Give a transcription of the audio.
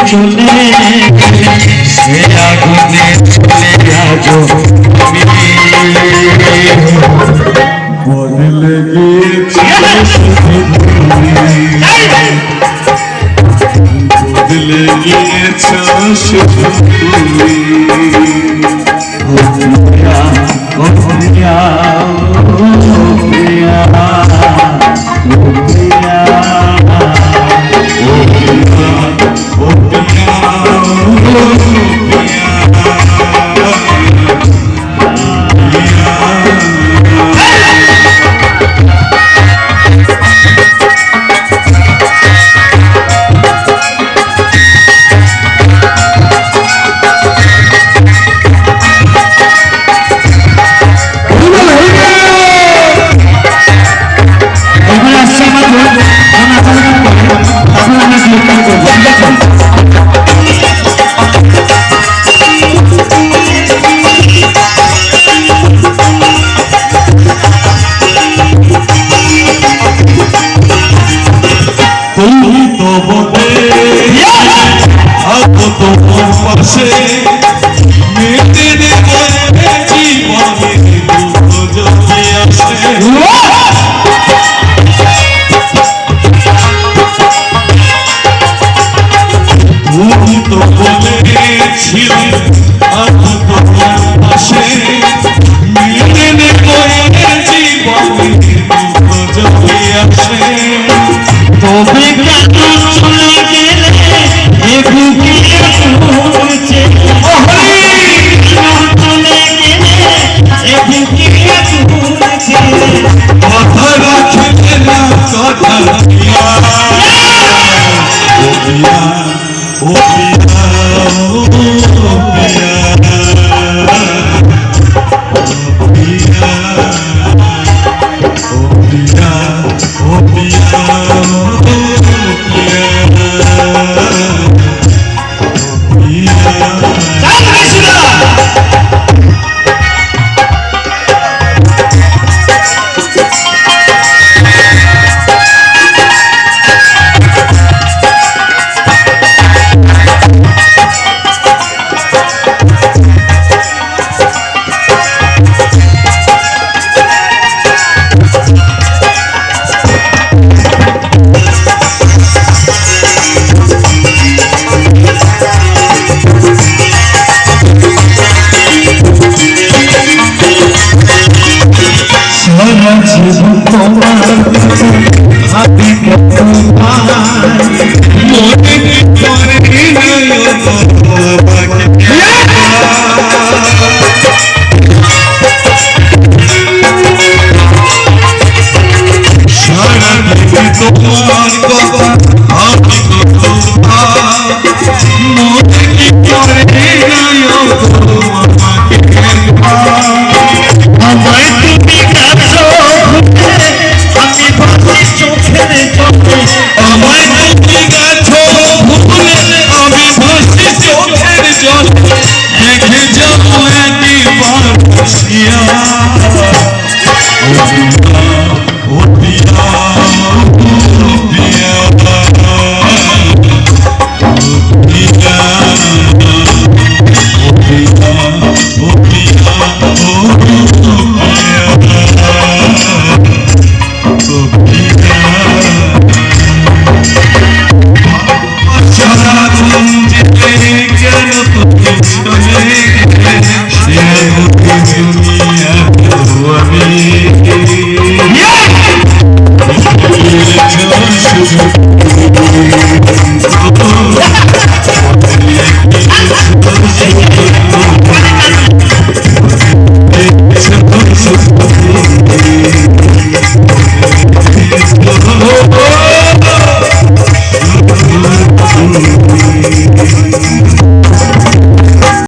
চলে সে আগুনে চলে আজো বদলে গিয়েছে বদলে গিয়েছে শুধু তুমি ও প্রিয়া ও প্রিয়া ও প্রিয়া ও প্রিয়া ও প্রিয়া তুমি তো বলে আলো তোমার পাশে মেতে দেখো জীবনে দুঃখ যদি আসে তুমি তো বলেছিলে আলো তোমার পাশে মেতে দেখো জীবনে দুঃখ যদি আসে তবে কেন চলে গেলে এ বুকে পড়ছে চলে গেলে এ বুকে পড়ছে কথা রাখলে না কথা দিয়া ও প্রিয়া ও প্রিয়া